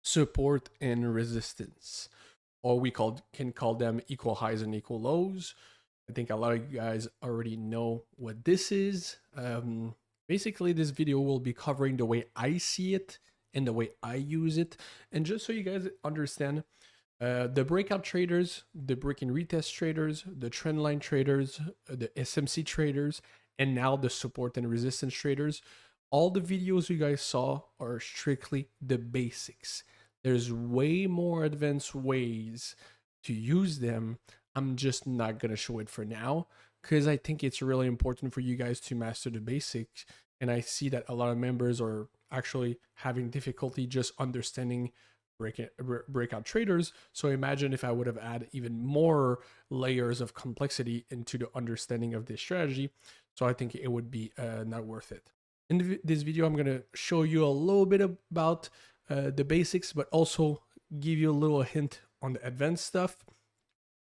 support and resistance, or can call them equal highs and equal lows. I think a lot of you guys already know what this is. Basically, this video will be covering the way I see it and the way I use it. And just so you guys understand, the breakout traders, the break and retest traders, the trendline traders, the SMC traders, and now the support and resistance traders, all the videos you guys saw are strictly the basics. There's way more advanced ways to use them. I'm just not going to show it for now because I think it's really important for you guys to master the basics. And I see that a lot of members are actually having difficulty just understanding breakout traders. So imagine if I would have added even more layers of complexity into the understanding of this strategy. So I think it would be not worth it. In this video, I'm going to show you a little bit about the basics, but also give you a little hint on the advanced stuff.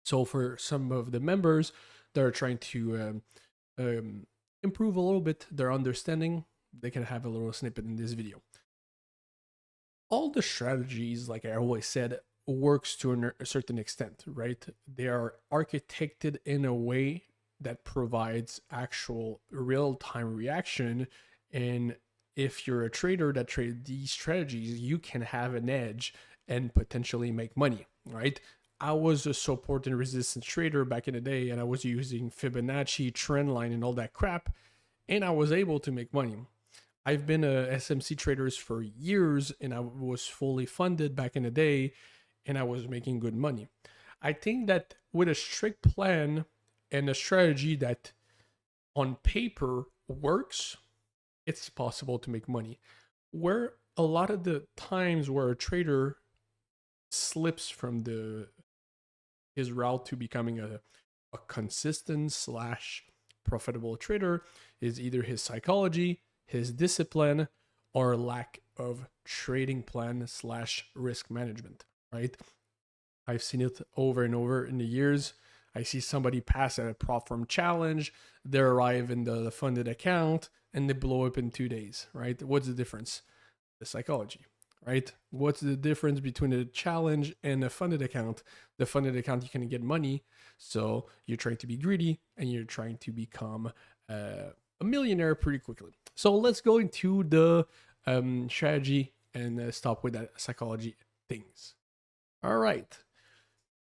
So for some of the members that are trying to improve a little bit their understanding, they can have a little snippet in this video. All the strategies, like I always said, works to a certain extent, right? They are architected in a way that provides actual real-time reaction. And if you're a trader that trades these strategies, you can have an edge and potentially make money, right? I was a support and resistance trader back in the day, and I was using Fibonacci, trendline, and all that crap, and I was able to make money. I've been a SMC traders for years, and I was fully funded back in the day, and I was making good money. I think that with a strict plan and a strategy that on paper works, it's possible to make money. Where a lot of the times where a trader slips from his route to becoming a consistent slash profitable trader is either his psychology, his discipline, or lack of trading plan slash risk management, right? I've seen it over and over in the years. I see somebody pass a prop firm challenge, they arrive in the funded account, and they blow up in 2 days, right? What's the difference? The psychology, right? What's the difference between a challenge and a funded account? The funded account, you can get money, so you're trying to be greedy and you're trying to become a millionaire pretty quickly. So let's go into the strategy and stop with that psychology things. All right.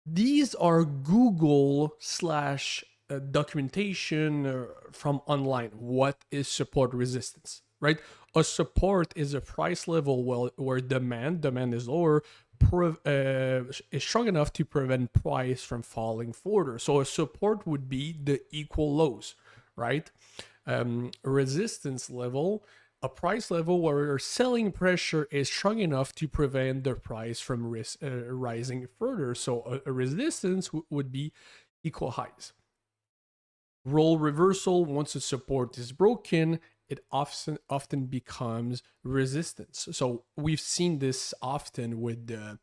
These are Google slash documentation from online. What is support resistance, right? A support is a price level where demand is lower, is strong enough to prevent price from falling further. So a support would be the equal lows, right? Resistance level, a price level where selling pressure is strong enough to prevent the price from rising further. So a resistance would be equal highs. Role reversal, once a support is broken, it often becomes resistance. So we've seen this often with the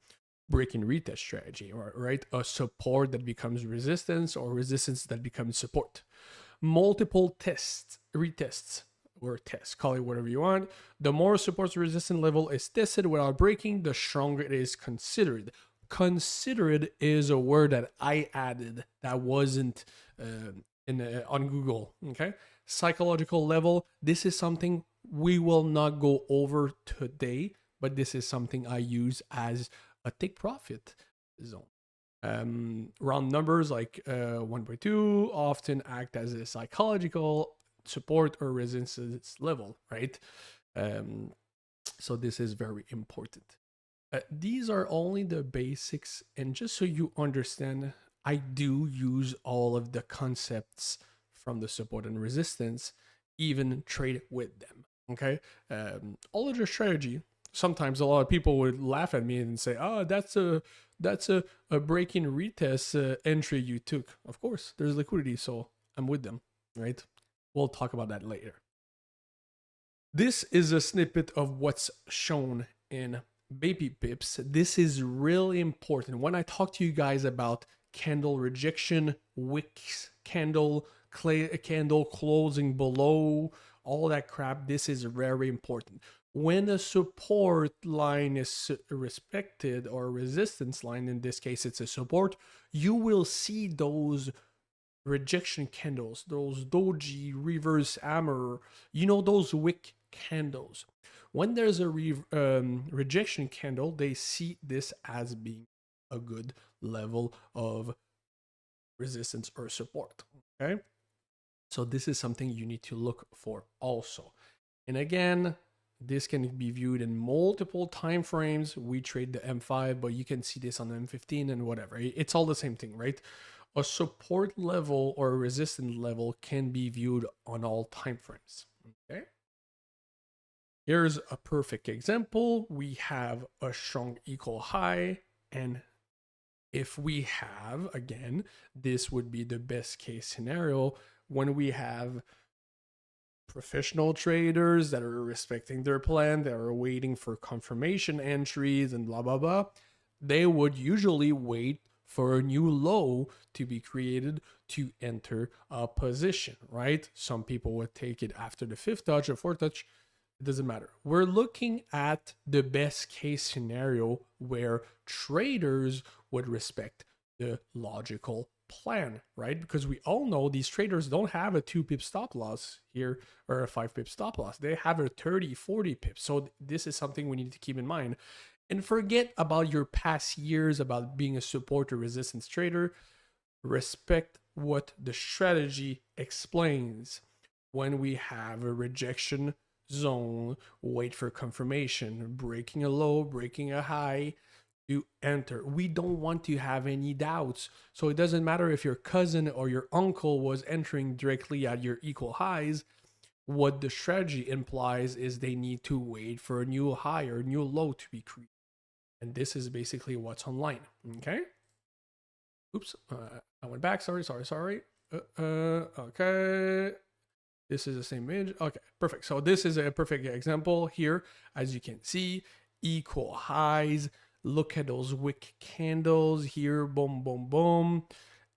break and retest strategy, right? A support that becomes resistance or resistance that becomes support. Multiple tests, retests, or tests, call it whatever you want. The more support resistance level is tested without breaking, the stronger it is considered. Considered is a word that I added that wasn't on Google. Okay, psychological level. This is something we will not go over today, but this is something I use as a take profit zone. Round numbers like 1.2 often act as a psychological support or resistance level, right? So this is very important. These are only the basics, and just so you understand, I do use all of the concepts from the support and resistance, even trade with them. Okay, all of the strategy. Sometimes a lot of people would laugh at me and say, "Oh, that's a break-in retest entry you took." Of course, there's liquidity, so I'm with them, right? We'll talk about that later. This is a snippet of what's shown in Baby Pips. This is really important. When I talk to you guys about candle rejection, wicks candle, candle closing below, all that crap, this is very important. When a support line is respected, or a resistance line, in this case it's a support, you will see those rejection candles, those doji, reverse hammer, those wick candles. When there's a rejection candle, they see this as being a good level of resistance or support. Okay, so this is something you need to look for also. And again, this can be viewed in multiple time frames. We trade the M5, but you can see this on the M15 and whatever. It's all the same thing, right? A support level or a resistance level can be viewed on all time frames. Okay. Here's a perfect example. We have a strong equal high, and if we have, again, this would be the best case scenario when we have professional traders that are respecting their plan, that are waiting for confirmation entries and blah, blah, blah. They would usually wait for a new low to be created to enter a position, right? Some people would take it after the fifth touch or fourth touch. It doesn't matter. We're looking at the best case scenario where traders would respect the logical plan, right? Because we all know these traders don't have a 2 pip stop loss here or a 5 pip stop loss. They have a 30, 40 pips. So this is something we need to keep in mind. And forget about your past years about being a support or resistance trader. Respect what the strategy explains. When we have a rejection zone, wait for confirmation, breaking a low, breaking a high, to enter. We don't want to have any doubts. So it doesn't matter if your cousin or your uncle was entering directly at your equal highs. What the strategy implies is they need to wait for a new high or a new low to be created. And this is basically what's online. Okay. Oops. I went back. Sorry. Okay. This is the same image. Okay, perfect. So this is a perfect example here. As you can see, equal highs. Look at those wick candles here. Boom, boom, boom.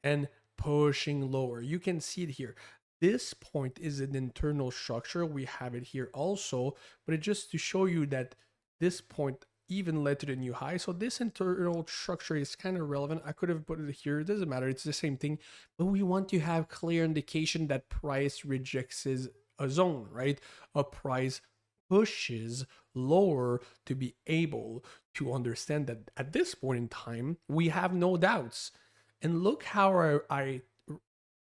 And pushing lower. You can see it here. This point is an internal structure. We have it here also, but it's just to show you that this point even led to the new high. So this internal structure is kind of relevant. I could have put it here. It doesn't matter. It's the same thing. But we want to have clear indication that price rejects a zone, right? A price pushes lower to be able to understand that at this point in time, we have no doubts. And look how I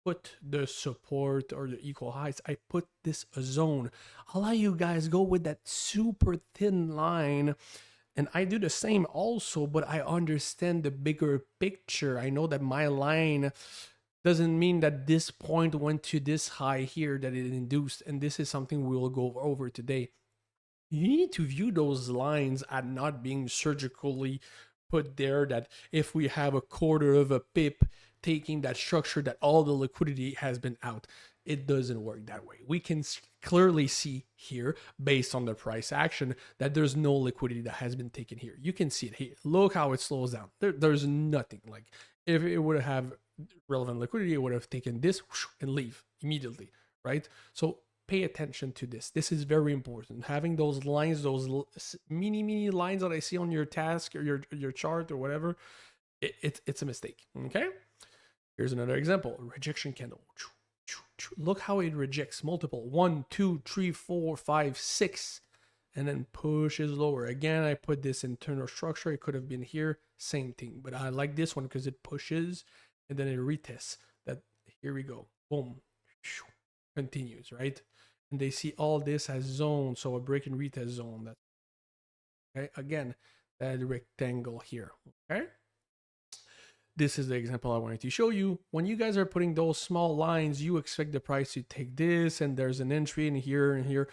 put the support or the equal highs. I put this a zone. I'll let you guys go with that super thin line. And I do the same also, but I understand the bigger picture. I know that my line doesn't mean that this point went to this high here that it induced. And this is something we will go over today. You need to view those lines as not being surgically put there, that if we have a quarter of a pip taking that structure, that all the liquidity has been out. It doesn't work that way. We can clearly see here, based on the price action, that there's no liquidity that has been taken here. You can see it here. Look how it slows down. There's nothing. Like, if it would have relevant liquidity, it would have taken this and leave immediately, right? So pay attention to this. This is very important. Having those lines, those mini lines that I see on your task or your chart or whatever, it's a mistake. Okay. Here's another example. Rejection candle. Look how it rejects multiple. 1, 2, 3, 4, 5, 6, and then pushes lower. Again, I put this internal structure. It could have been here. Same thing. But I like this one because it pushes and then it retests. That here we go. Boom. Continues, right? And they see all this as zones. So a break and retest zone. That, okay. Again, that rectangle here. Okay. This is the example I wanted to show you. When you guys are putting those small lines, you expect the price to take this, and there's an entry in here and here.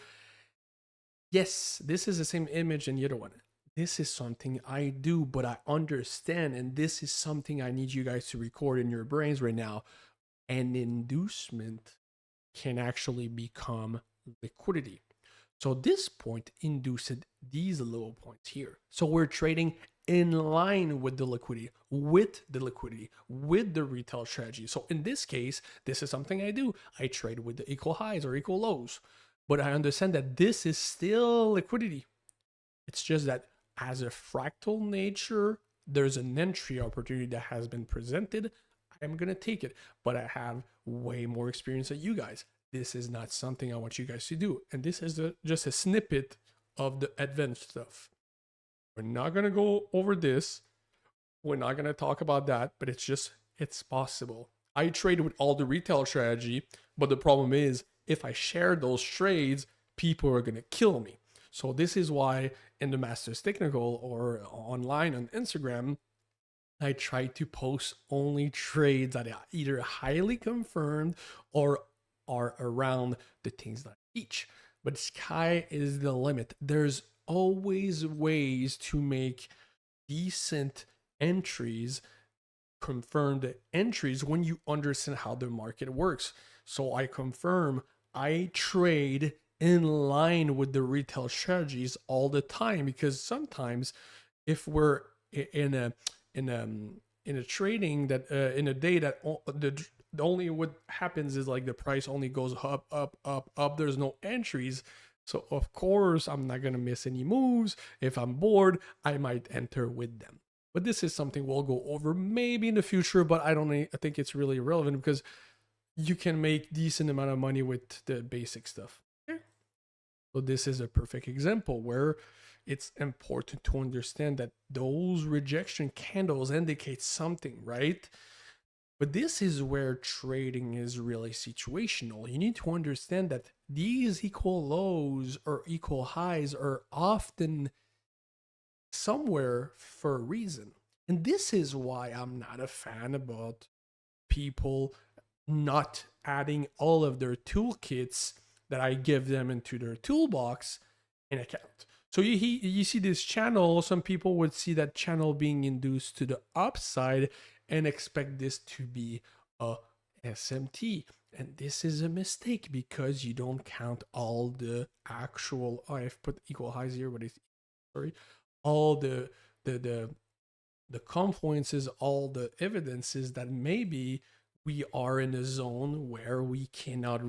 Yes, this is the same image in the other one. This is something I do, but I understand, and this is something I need you guys to record in your brains right now. An inducement can actually become liquidity. So this point induced these low points here. So we're trading in line with the liquidity, with the retail strategy. So in this case, this is something I do. I trade with the equal highs or equal lows. but I understand that this is still liquidity. It's just that as a fractal nature, there's an entry opportunity that has been presented. I'm going to take it, but I have way more experience than you guys. This is not something I want you guys to do. And this is just a snippet of the advanced stuff. We're not going to go over this. We're not going to talk about that, but it's possible. I trade with all the retail strategy, but the problem is if I share those trades, people are going to kill me. So this is why in the Masters Technical or online on Instagram, I try to post only trades that are either highly confirmed or are around the things that I teach. But sky is the limit. There's always ways to make decent entries, confirmed entries, when you understand how the market works. So I confirm I trade in line with the retail strategies all the time, because sometimes if we're in a in a in a trading that in a day that the only what happens is like the price only goes up up, there's no entries, so of course I'm not gonna miss any moves. If I'm bored, I might enter with them. But this is something we'll go over maybe in the future, but I think it's really irrelevant because you can make decent amount of money with the basic stuff. Okay? So this is a perfect example where it's important to understand that those rejection candles indicate something, right? But this is where trading is really situational. You need to understand that these equal lows or equal highs are often somewhere for a reason. And this is why I'm not a fan about people not adding all of their toolkits that I give them into their toolbox in account. So you see this channel, some people would see that channel being induced to the upside and expect this to be a SMT. And this is a mistake because you don't count all the actual, I've put equal highs here, but it's, sorry, all the confluences, all the evidences that maybe we are in a zone where we cannot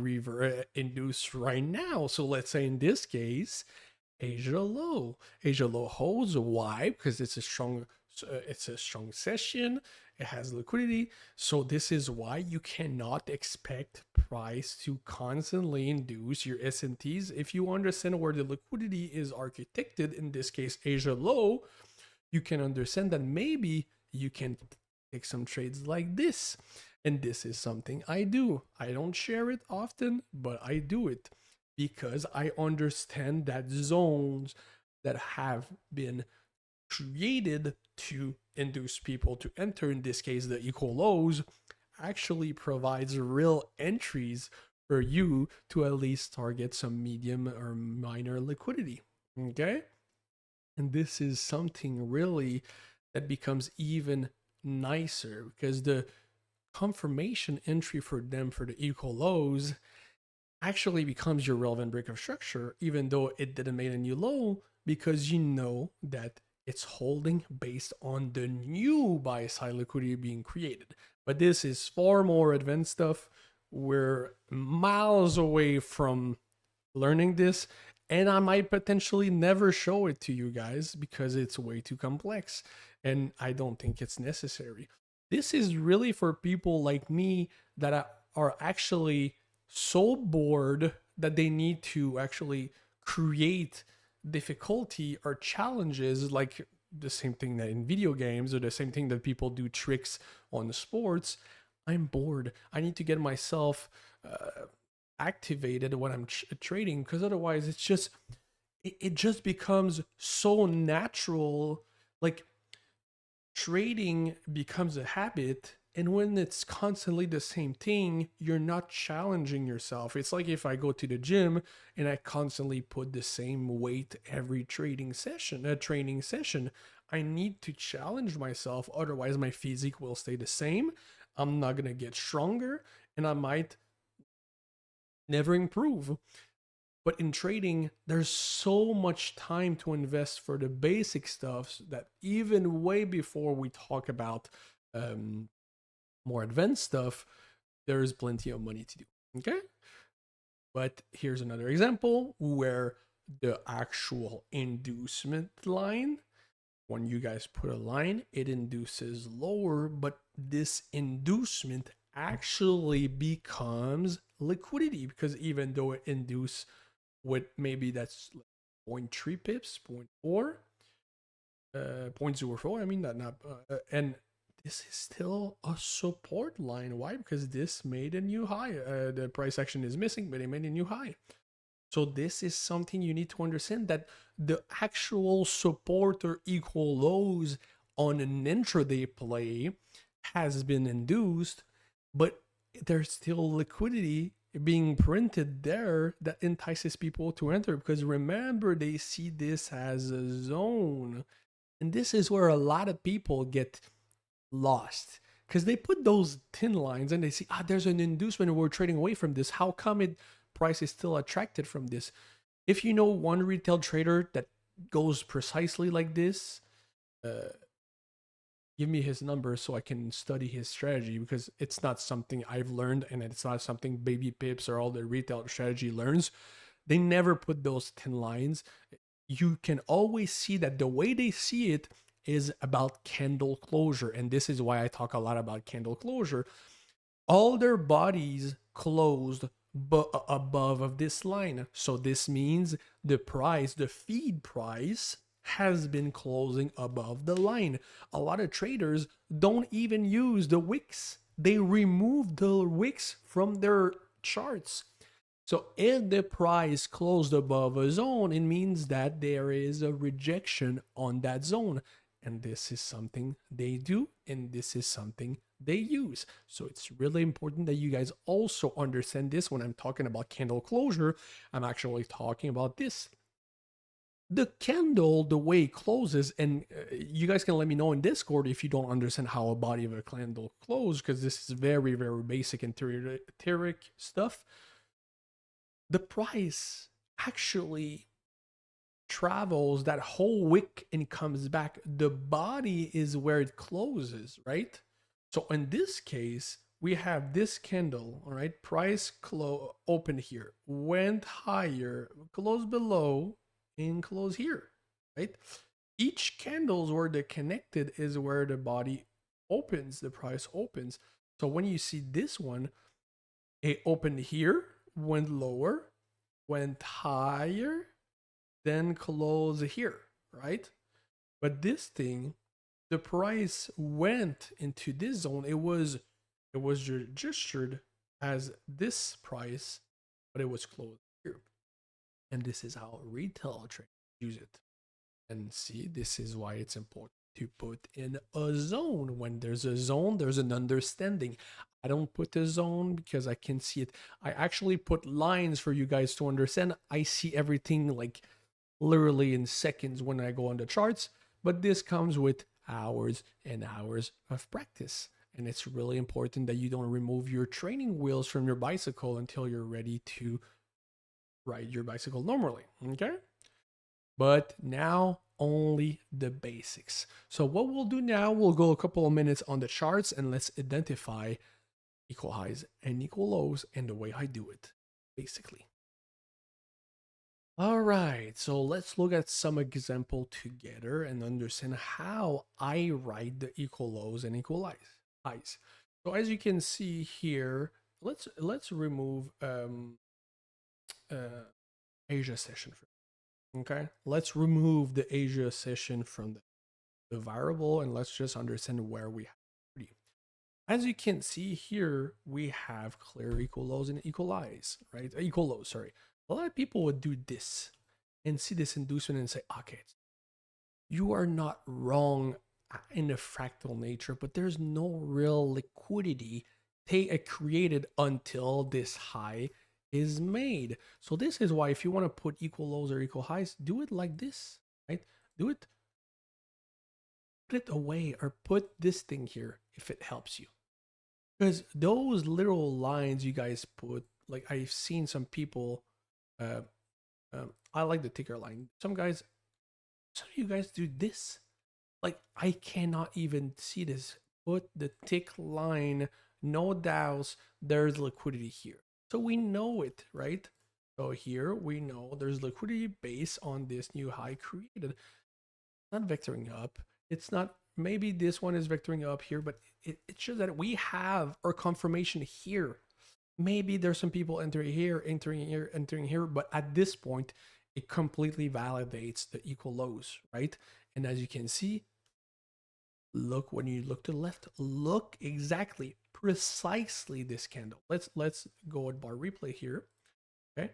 induce right now. So let's say in this case, Asia low. Asia low holds. Why? Because it's a strong session. It has liquidity. So this is why you cannot expect price to constantly induce your SMTs. If you understand where the liquidity is architected, in this case Asia low, you can understand that maybe you can take some trades like this. And this is something I do. I don't share it often, but I do it because I understand that zones that have been created to induce people to enter, in this case the equal lows, actually provides real entries for you to at least target some medium or minor liquidity. Okay? And this is something really that becomes even nicer because the confirmation entry for them for the equal lows actually becomes your relevant break of structure, even though it didn't make a new low, because you know that it's holding based on the new buy side liquidity being created. But this is far more advanced stuff. We're miles away from learning this, and I might potentially never show it to you guys because it's way too complex and I don't think it's necessary. This is really for people like me that are actually so bored that they need to actually create difficulty or challenges, like the same thing that in video games or the same thing that people do tricks on the sports. I'm bored. I need to get myself activated when I'm trading, because otherwise it just becomes so natural. Like trading becomes a habit, and when it's constantly the same thing, you're not challenging yourself. It's like if I go to the gym and I constantly put the same weight every training session, I need to challenge myself, otherwise my physique will stay the same. I'm not gonna get stronger, and I might never improve. But in trading, there's so much time to invest for the basic stuff that even way before we talk about more advanced stuff, there's plenty of money to do. Okay? But here's another example where the actual inducement line, when you guys put a line, it induces lower, but this inducement actually becomes liquidity, because even though it induce with maybe that's 0.3 pips, 0.4, 0.04, I mean that not, and this is still a support line. Why? Because this made a new high. The price action is missing, but it made a new high. So this is something you need to understand, that the actual support or equal lows on an intraday play has been induced, but there's still liquidity being printed there that entices people to enter, because remember, they see this as a zone. And this is where a lot of people get lost, because they put those thin lines and they see, there's an inducement and we're trading away from this. How come it price is still attracted from this? If you know one retail trader that goes precisely like this, give me his number so I can study his strategy, because it's not something I've learned, and it's not something Baby Pips or all the retail strategy learns. They never put those thin lines. You can always see that the way they see it is about candle closure. And this is why I talk a lot about candle closure. All their bodies closed above of this line. So this means the price, the feed price, has been closing above the line. A lot of traders don't even use the wicks. They remove the wicks from their charts. So if the price closed above a zone, it means that there is a rejection on that zone. And this is something they do, and this is something they use. So it's really important that you guys also understand this. When I'm talking about candle closure, I'm actually talking about this. The candle, the way it closes, and you guys can let me know in Discord if you don't understand how a body of a candle closes, because this is very, very basic and theoretic stuff. The price actually travels that whole wick and comes back. The body is where it closes, right? So in this case, we have this candle, all right? Price open here, went higher, close below, and close here, right? Each candles where they're connected is where the body opens, the price opens. So when you see this one, it opened here, went lower, went higher, then close here, right? But this thing, the price went into this zone. It was registered as this price, but it was closed here. And this is how retail traders use it. And see, this is why it's important to put in a zone. When there's a zone, there's an understanding. I don't put a zone because I can see it. I actually put lines for you guys to understand. I see everything like literally in seconds when I go on the charts, but this comes with hours and hours of practice. And it's really important that you don't remove your training wheels from your bicycle until you're ready to ride your bicycle normally. Okay? But now only the basics. So what we'll do now, we'll go a couple of minutes on the charts and let's identify equal highs and equal lows and the way I do it, basically. All right, so let's look at some example together and understand how I write the equal lows and equal highs. So as you can see here, let's remove Asia session. Okay, let's remove the Asia session from the variable and let's just understand where we have. As you can see here, we have clear equal lows and equal highs, right? Equal lows, sorry. A lot of people would do this and see this inducement and say, okay, you are not wrong in the fractal nature, but there's no real liquidity created until this high is made. So this is why if you want to put equal lows or equal highs, do it like this, right? Do it, put it away or put this thing here if it helps you. Because those little lines you guys put, like I've seen some people, I like the ticker line. Some of you guys do this. Like I cannot even see this. Put the tick line, no doubts, there's liquidity here. So we know it, right? So here we know there's liquidity based on this new high created. Not vectoring up. It's not, maybe this one is vectoring up here, but it shows that we have our confirmation here. Maybe there's some people entering here, entering here, entering here, but at this point, it completely validates the equal lows, right? And as you can see, look, when you look to the left, look exactly, precisely this candle. Let's go at bar replay here. Okay.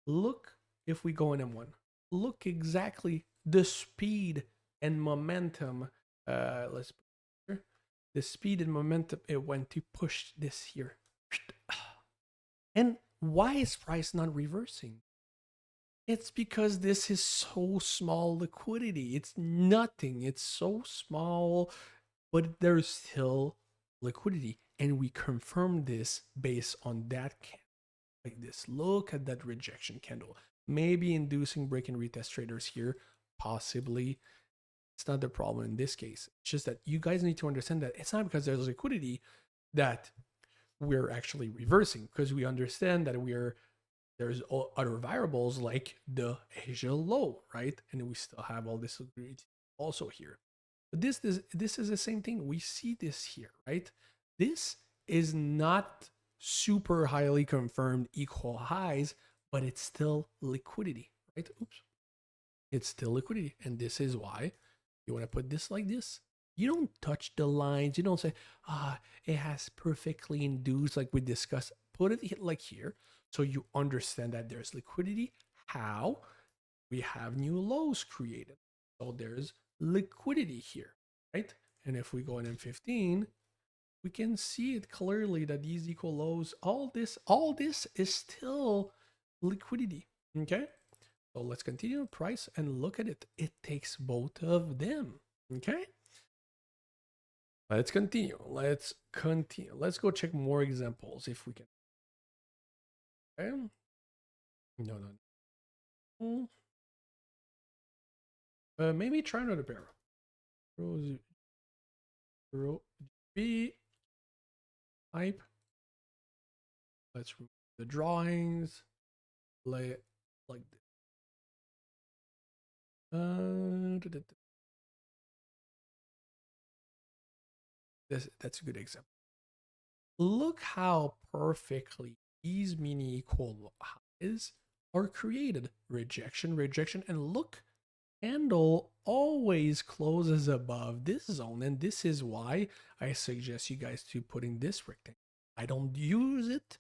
Look, if we go in M1, look exactly the speed and momentum. Let's put here. The speed and momentum it went to push this here. And why is price not reversing? It's because this is so small liquidity. It's nothing. It's so small, but there's still liquidity. And we confirm this based on that candle. Like this. Look at that rejection candle. Maybe inducing break and retest traders here. Possibly. It's not the problem in this case. It's just that you guys need to understand that it's not because there's liquidity that we're actually reversing, because we understand that there's other variables like the Asia low, right? And we still have all this liquidity also here. But this is the same thing. We see this here, right? This is not super highly confirmed equal highs, but it's still liquidity, right? Oops. It's still liquidity. And this is why you want to put this like this. You don't touch the lines. You don't say, it has perfectly induced like we discussed. Put it like here so you understand that there's liquidity. How? We have new lows created. So there's liquidity here, right? And if we go in M15, we can see it clearly that these equal lows, all this is still liquidity, okay? So let's continue price and look at it. It takes both of them, okay? Let's continue. Let's go check more examples if we can. Okay. No. Maybe try another pair. Rho B type. Let's remove the drawings. Lay it like this. That's a good example. Look how perfectly these mini equal highs are created. Rejection, rejection, and look, candle always closes above this zone, and this is why I suggest you guys to putting this rectangle. I don't use it.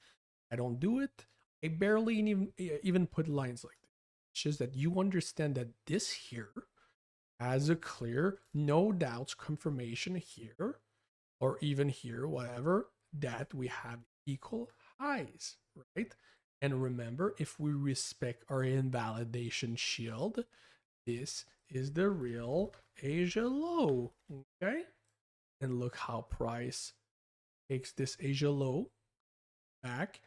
I don't do it. I barely even put lines like this. It's just that you understand that this here has a clear, no doubts confirmation here, or even here, whatever, that we have equal highs, right? And remember, if we respect our invalidation shield, this is the real Asia low, okay? And look how price takes this Asia low back,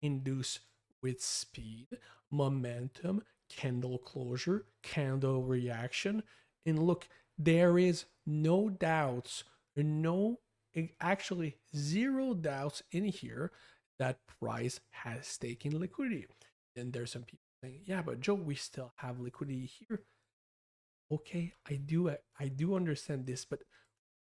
induce with speed, momentum, candle closure, candle reaction. And look, there is no doubts, actually zero doubts in here that price has taken liquidity. Then there's some people saying, yeah, but Joe, we still have liquidity here. Okay, I do understand this, but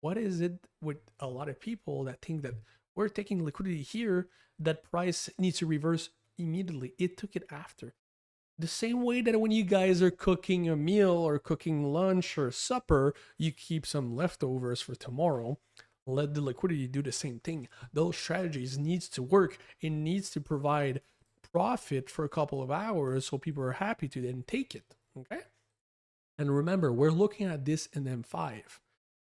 what is it with a lot of people that think that we're taking liquidity here, that price needs to reverse immediately? It took it after. The same way that when you guys are cooking a meal or cooking lunch or supper, you keep some leftovers for tomorrow. Let the liquidity do the same thing. Those strategies needs to work. It needs to provide profit for a couple of hours so people are happy to then take it. Okay? And remember, we're looking at this in M5.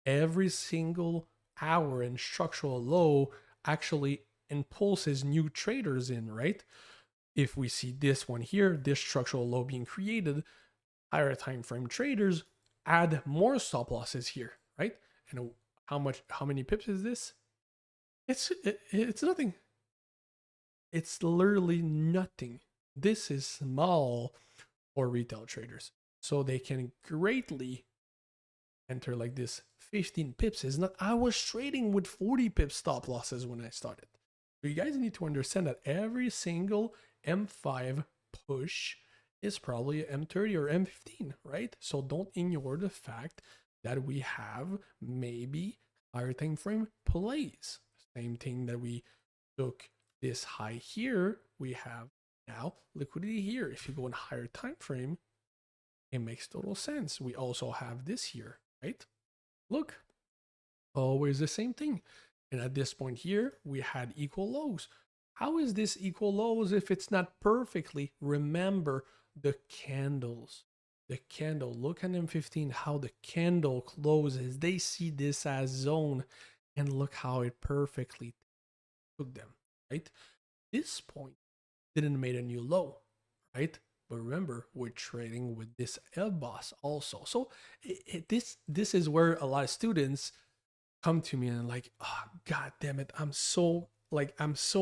Every single hour in structural low actually impulses new traders in, right? If we see this one here, this structural low being created, higher time frame traders add more stop losses here, right? And how many pips is this? It's nothing. It's literally nothing. This is small for retail traders, so they can greatly enter like this. 15 pips is not. I was trading with 40 pips stop losses when I started. So you guys need to understand that every single M5 push is probably a M30 or M15, right? So don't ignore the fact that we have maybe higher time frame plays. Same thing that we took this high here, we have now liquidity here. If you go in higher time frame, it makes total sense. We also have this here, right? Look, always the same thing. And at this point here, we had equal lows. How is this equal lows if it's not perfectly? Remember the candles. The candle, look at M15, how the candle closes. They see this as zone, and look how it perfectly took them, right? This point didn't make a new low, right? But remember, we're trading with this FBOSS also. So this is where a lot of students come to me and like, oh, God damn it, I'm so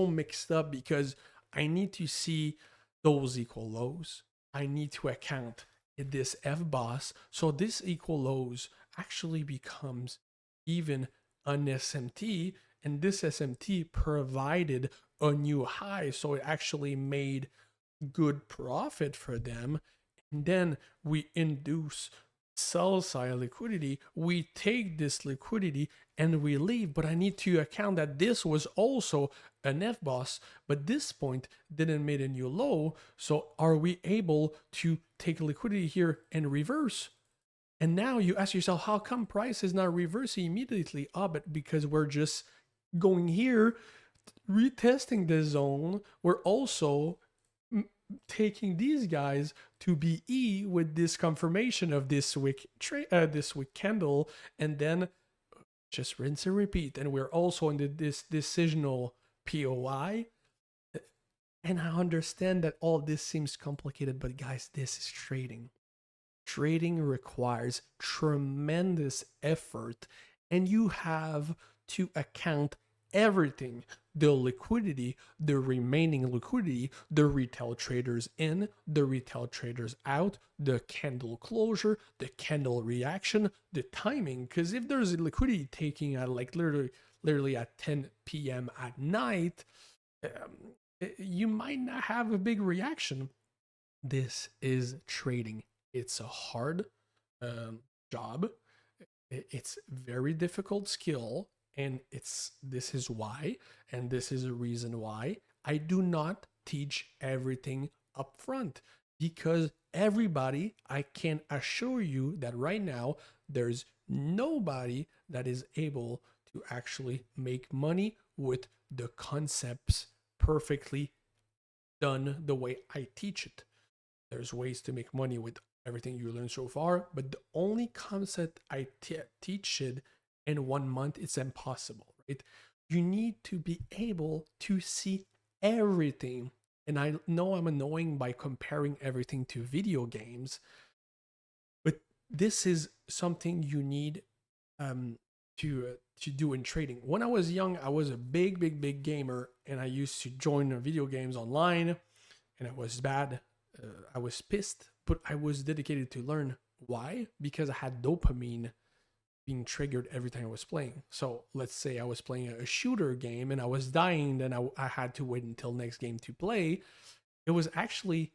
mixed up because I need to see those equal lows. I need to account in this FBOSS. So this equal lows actually becomes even an SMT, and this SMT provided a new high. So it actually made good profit for them. And then we induce sell side liquidity. We take this liquidity and we leave. But I need to account that this was also an FBOSS, but this point didn't make a new low. So are we able to take liquidity here and reverse? And now you ask yourself, how come price is not reversing immediately? But because we're just going here, retesting the zone. We're also taking these guys to BE with this confirmation of this wick candle, and then just rinse and repeat. And we're also in this decisional POI. And I understand that all this seems complicated, but guys, this is trading. Trading requires tremendous effort, and you have to account everything: the liquidity, the remaining liquidity, the retail traders in, the retail traders out, the candle closure, the candle reaction, the timing. Because if there's a liquidity taking at like literally at 10 p.m. at night, you might not have a big reaction. This is trading. It's a hard job. It's very difficult skill, and this is why, and this is a reason why I do not teach everything up front, because everybody, I can assure you that right now there's nobody that is able to actually make money with the concepts perfectly done the way I teach it. There's ways to make money with everything you learned so far, but the only concept I teach it in 1 month, it's impossible, right? You need to be able to see everything. And I know I'm annoying by comparing everything to video games, but this is something you need to do in trading. When I was young, I was a big gamer, and I used to join video games online, and I was bad. I was pissed, but I was dedicated to learn. Why? Because I had dopamine being triggered every time I was playing. So let's say I was playing a shooter game and I was dying, then I had to wait until next game to play. It was actually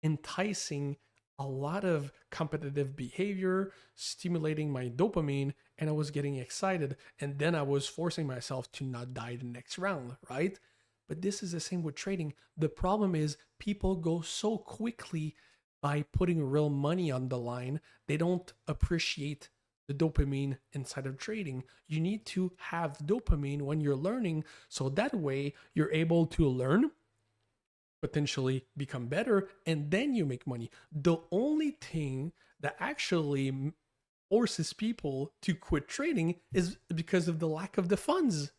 enticing a lot of competitive behavior, stimulating my dopamine, and I was getting excited. And then I was forcing myself to not die the next round, right? But this is the same with trading. The problem is people go so quickly by putting real money on the line, they don't appreciate the dopamine inside of trading. You need to have dopamine when you're learning, so that way you're able to learn, potentially become better, and then you make money. The only thing that actually forces people to quit trading is because of the lack of the funds.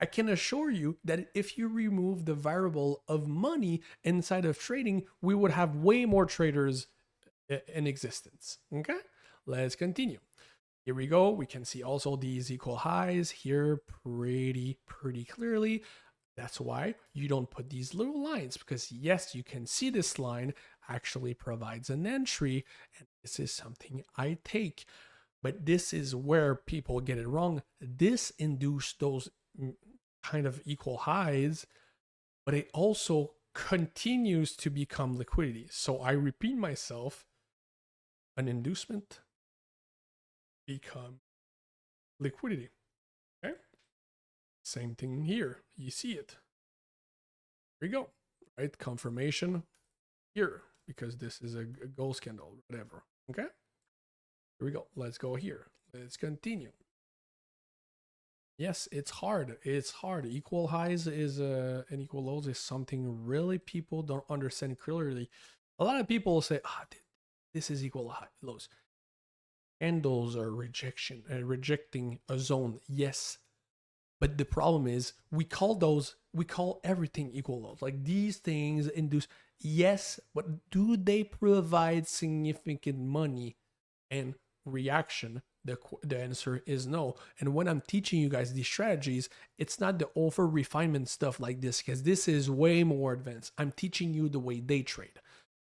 I can assure you that if you remove the variable of money inside of trading, we would have way more traders in existence. Okay, let's continue. Here we go. We can see also these equal highs here pretty clearly. That's why you don't put these little lines, because yes, you can see this line actually provides an entry, and this is something I take. But this is where people get it wrong. This induced those kind of equal highs, but it also continues to become liquidity. So I repeat myself, an inducement become liquidity. Okay. Same thing here. You see it. Here we go. Right. Confirmation here because this is a gold candle, whatever. Okay. Here we go. Let's go here. Let's continue. Yes, it's hard. It's hard. Equal highs is and equal lows is something really people don't understand clearly. A lot of people say, this is equal high lows. Candles are rejecting a zone. Yes, but the problem is we call everything equal lows. Like these things induce. Yes, but do they provide significant money and reaction? The answer is no. And when I'm teaching you guys these strategies, it's not the over refinement stuff like this, because this is way more advanced. I'm teaching you the way they trade.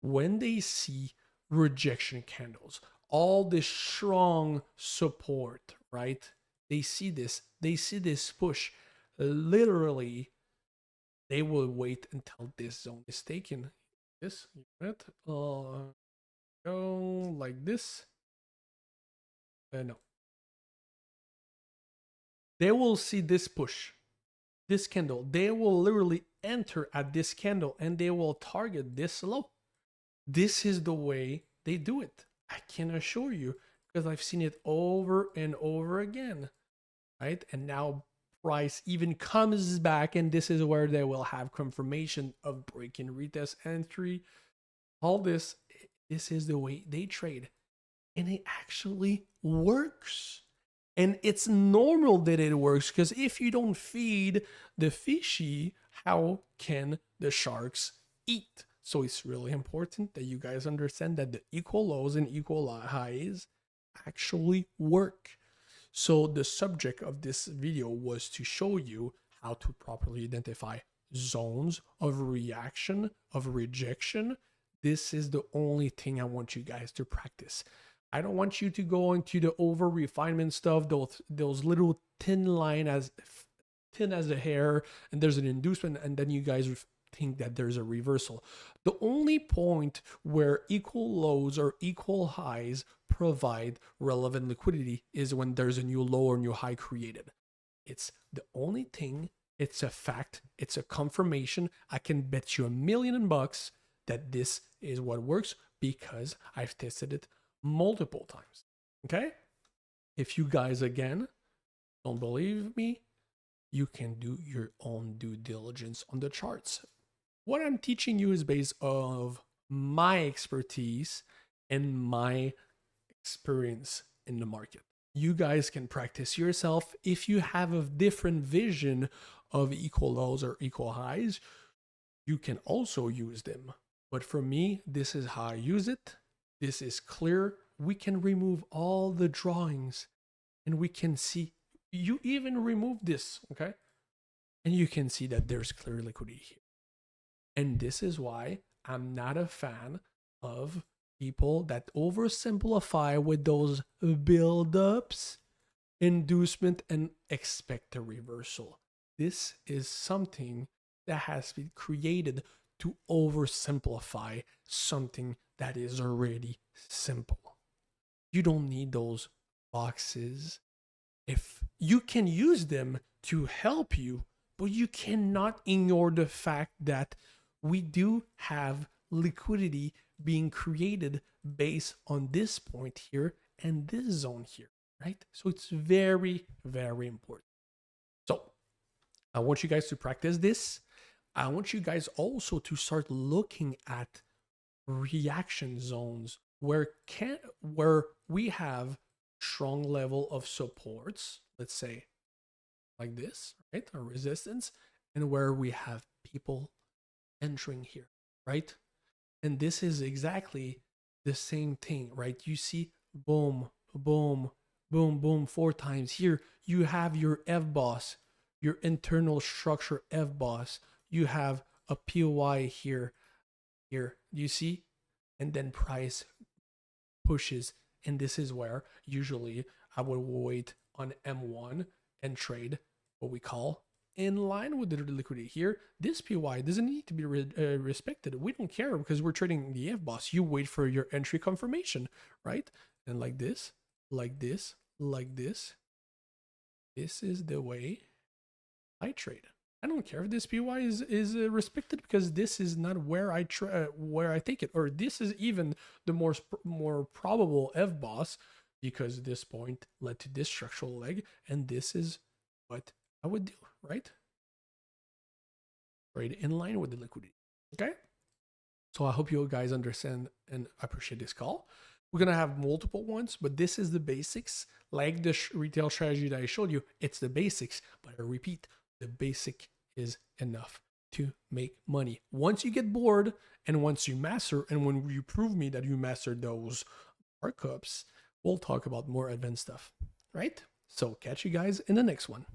When they see rejection candles, all this strong support, right? They see this push. Literally, they will wait until this zone is taken. This unit, go like this. No. They will see this push, this candle. They will literally enter at this candle and they will target this low. This is the way they do it. I can assure you because I've seen it over and over again, right? And now price even comes back, and this is where they will have confirmation of breaking retest entry. All this is the way they trade, and it actually works. And it's normal that it works because if you don't feed the fishy, how can the sharks eat? So it's really important that you guys understand that the equal lows and equal highs actually work. So the subject of this video was to show you how to properly identify zones of reaction, of rejection. This is the only thing I want you guys to practice. I don't want you to go into the over refinement stuff, those little thin line as thin as the hair, and there's an inducement, and then you guys think that there's a reversal. The only point where equal lows or equal highs provide relevant liquidity is when there's a new low or new high created. It's the only thing. It's a fact. It's a confirmation. I can bet you $1 million that this is what works because I've tested it multiple times. Okay? If you guys again don't believe me, you can do your own due diligence on the charts. What I'm teaching you is based of my expertise and my experience in the market. You guys can practice yourself. If you have a different vision of equal lows or equal highs, you can also use them. But for me, this is how I use it. This is clear. We can remove all the drawings and we can see, you even remove this, okay? And you can see that there's clear liquidity here. And this is why I'm not a fan of people that oversimplify with those build-ups, inducement, and expect a reversal. This is something that has been created to oversimplify something that is already simple. You don't need those boxes. If you can use them to help you, but you cannot ignore the fact that we do have liquidity being created based on this point here and this zone here, right? So it's very, very important. So I want you guys to practice this. I want you guys also to start looking at reaction zones where we have strong level of supports, let's say like this, right? A resistance, and where we have people entering here, right? And this is exactly the same thing, right? You see boom, boom, boom, boom, 4 times. Here you have your FBOSS, your internal structure FBOSS. You have a POI here. You see? And then price pushes. And this is where usually I would wait on M1 and trade what we call in line with the liquidity here. This PY doesn't need to be respected. We don't care because we're trading the FBOSS. You wait for your entry confirmation, right? And like this, like this, like this. This is the way I trade. I don't care if this PY is respected because this is not where I take it, or this is even the more probable FBOSS because this point led to this structural leg, and this is what I would do, right? Trade in line with the liquidity. Okay. So I hope you guys understand and appreciate this call. We're gonna have multiple ones, but this is the basics. Like the retail strategy that I showed you, it's the basics. But I repeat, the basic is enough to make money. Once you get bored and once you master, and when you prove me that you mastered those markups, we'll talk about more advanced stuff, right? So catch you guys in the next one.